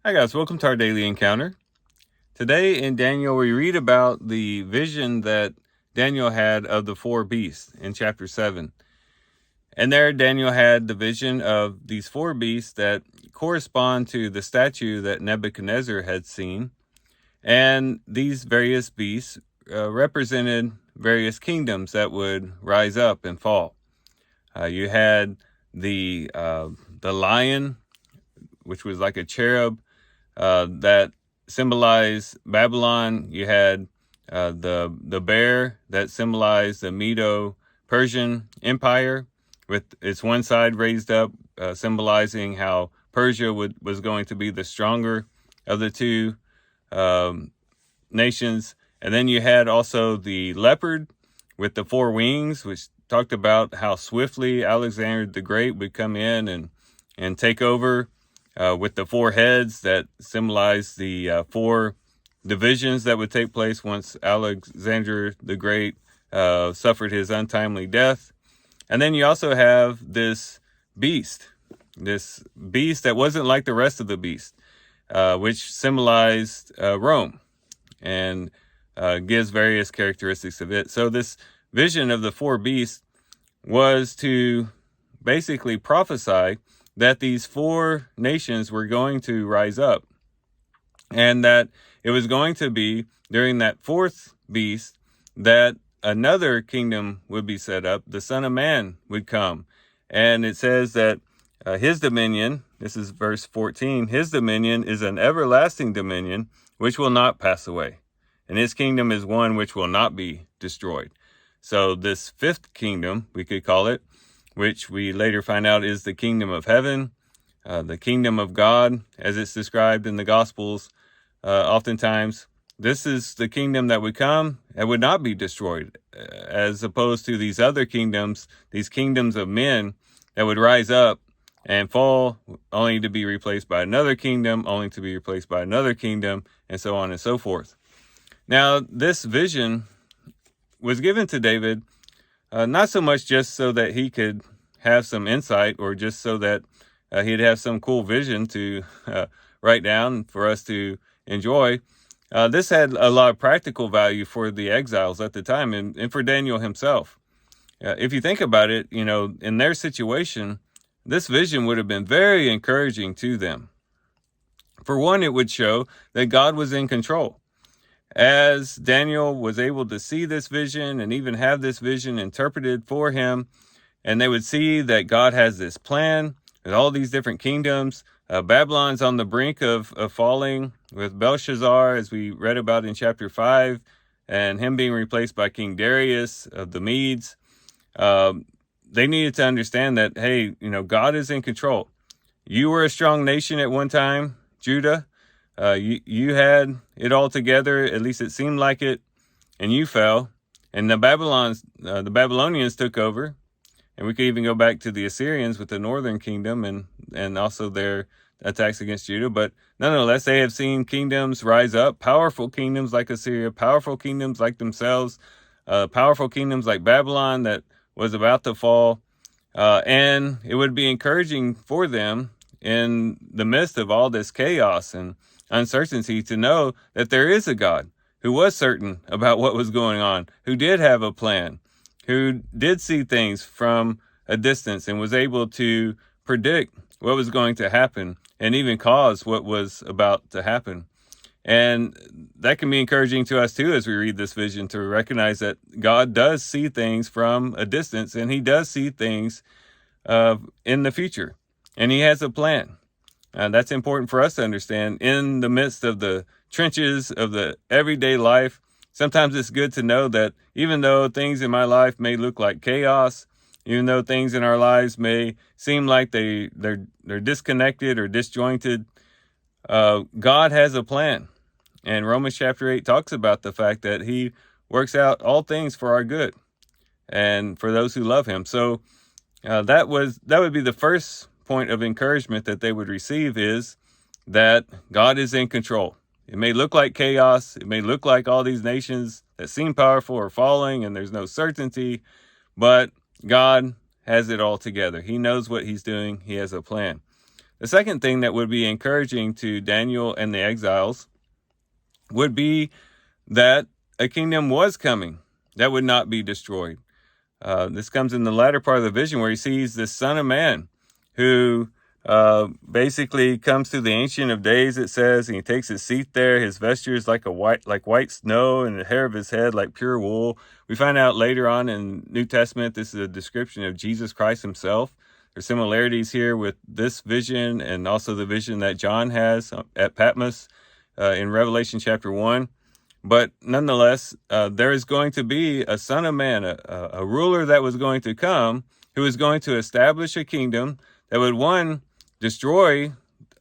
Hi guys, welcome to our daily encounter. Today in Daniel, we read about the vision that Daniel had of the four beasts in chapter 7. And there Daniel had the vision of these four beasts that correspond to the statue that Nebuchadnezzar had seen. And these various beasts represented various kingdoms that would rise up and fall. You had the lion, which was like a cherub, that symbolized Babylon. You had the bear that symbolized the Medo-Persian Empire, with its one side raised up, symbolizing how Persia was going to be the stronger of the two nations. And then you had also the leopard with the four wings, which talked about how swiftly Alexander the Great would come in and take over, with the four heads that symbolize the four divisions that would take place once Alexander the Great suffered his untimely death. And then you also have this beast that wasn't like the rest of the beasts, which symbolized Rome, and gives various characteristics of it. So this vision of the four beasts was to basically prophesy that these four nations were going to rise up, and that it was going to be during that fourth beast that another kingdom would be set up. The Son of Man would come. And it says that his dominion, this is verse 14, his dominion is an everlasting dominion which will not pass away. And his kingdom is one which will not be destroyed. So this fifth kingdom, we could call it, which we later find out is the kingdom of heaven, the kingdom of God, as it's described in the Gospels. Oftentimes, this is the kingdom that would come and would not be destroyed, as opposed to these other kingdoms, these kingdoms of men that would rise up and fall, only to be replaced by another kingdom, only to be replaced by another kingdom, and so on and so forth. Now, this vision was given to David, not so much just so that he could have some insight, or just so that he'd have some cool vision to write down for us to enjoy. This had a lot of practical value for the exiles at the time, and for Daniel himself. If you think about it, in their situation, this vision would have been very encouraging to them. For one, it would show that God was in control. As Daniel was able to see this vision and even have this vision interpreted for him, and they would see that God has this plan with all these different kingdoms. Babylon's on the brink of falling, with Belshazzar, as we read about in chapter 5, and him being replaced by King Darius of the Medes. They needed to understand that, hey, God is in control. You were a strong nation at one time, Judah. You had it all together, at least it seemed like it, and you fell. And the Babylonians took over. And we could even go back to the Assyrians with the northern kingdom and also their attacks against Judah. But nonetheless, they have seen kingdoms rise up, powerful kingdoms like Assyria, powerful kingdoms like themselves, powerful kingdoms like Babylon that was about to fall. And it would be encouraging for them in the midst of all this chaos and uncertainty to know that there is a God who was certain about what was going on, who did have a plan, who did see things from a distance and was able to predict what was going to happen and even cause what was about to happen. And that can be encouraging to us too as we read this vision, to recognize that God does see things from a distance, and he does see things in the future, and he has a plan. That's important for us to understand in the midst of the trenches of the everyday life. Sometimes it's good to know that even though things in my life may look like chaos, even though things in our lives may seem like they're disconnected or disjointed, God has a plan. And Romans chapter 8 talks about the fact that he works out all things for our good and for those who love him. So that would be the first point of encouragement that they would receive, is that God is in control. It may look like chaos. It may look like all these nations that seem powerful are falling and there's no certainty, but God has it all together. He knows what he's doing. He has a plan. The second thing that would be encouraging to Daniel and the exiles would be that a kingdom was coming that would not be destroyed. This comes in the latter part of the vision where he sees this Son of Man who basically comes to the Ancient of Days, it says, and he takes his seat there. His vesture is like white snow, and the hair of his head like pure wool. We find out later on in New Testament, this is a description of Jesus Christ himself. There's similarities here with this vision and also the vision that John has at Patmos in Revelation chapter 1. But nonetheless, there is going to be a Son of Man, a ruler that was going to come, who is going to establish a kingdom that would, one, destroy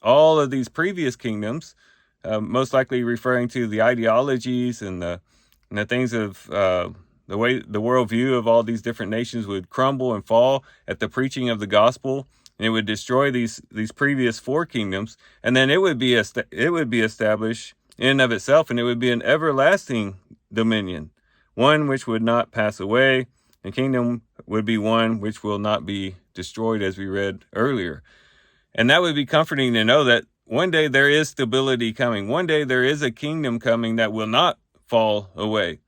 all of these previous kingdoms, most likely referring to the ideologies and the things of the way the worldview of all these different nations would crumble and fall at the preaching of the gospel, and it would destroy these previous four kingdoms, and then it would be established in and of itself, and it would be an everlasting dominion, one which would not pass away. The kingdom would be one which will not be destroyed, as we read earlier. And that would be comforting to know that one day there is stability coming. One day there is a kingdom coming that will not fall away.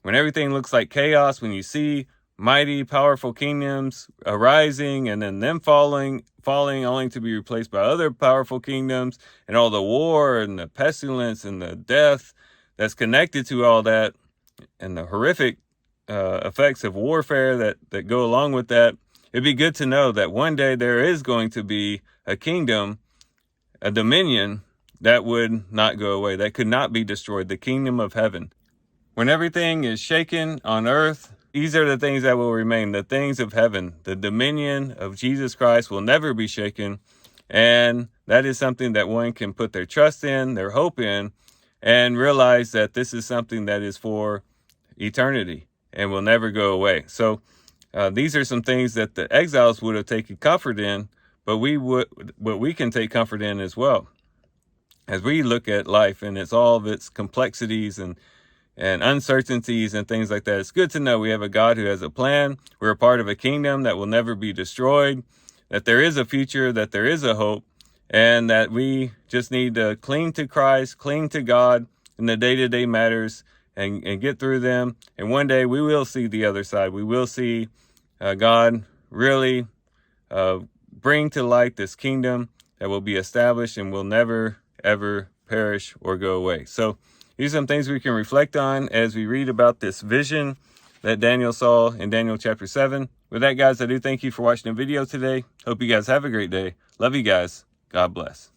When everything looks like chaos, when you see mighty, powerful kingdoms arising and then them falling only to be replaced by other powerful kingdoms, and all the war and the pestilence and the death that's connected to all that, and the horrific effects of warfare that go along with that, it'd be good to know that one day there is going to be a kingdom, a dominion that would not go away, that could not be destroyed, the kingdom of heaven. When everything is shaken on earth, these are the things that will remain, the things of heaven. The dominion of Jesus Christ will never be shaken, and that is something that one can put their trust in, their hope in, and realize that this is something that is for eternity and will never go away. So these are some things that the exiles would have taken comfort in, but we can take comfort in as well as we look at life and it's all of its complexities and uncertainties and things like that. It's good to know we have a God who has a plan. We're a part of a kingdom that will never be destroyed, that there is a future, that there is a hope, and that we just need to cling to Christ, cling to God in the day-to-day matters and get through them. And one day we will see the other side. We will see God really bring to light this kingdom that will be established and will never, ever perish or go away. So these are some things we can reflect on as we read about this vision that Daniel saw in Daniel chapter 7. With that, guys, I do thank you for watching the video today. Hope you guys have a great day. Love you guys. God bless.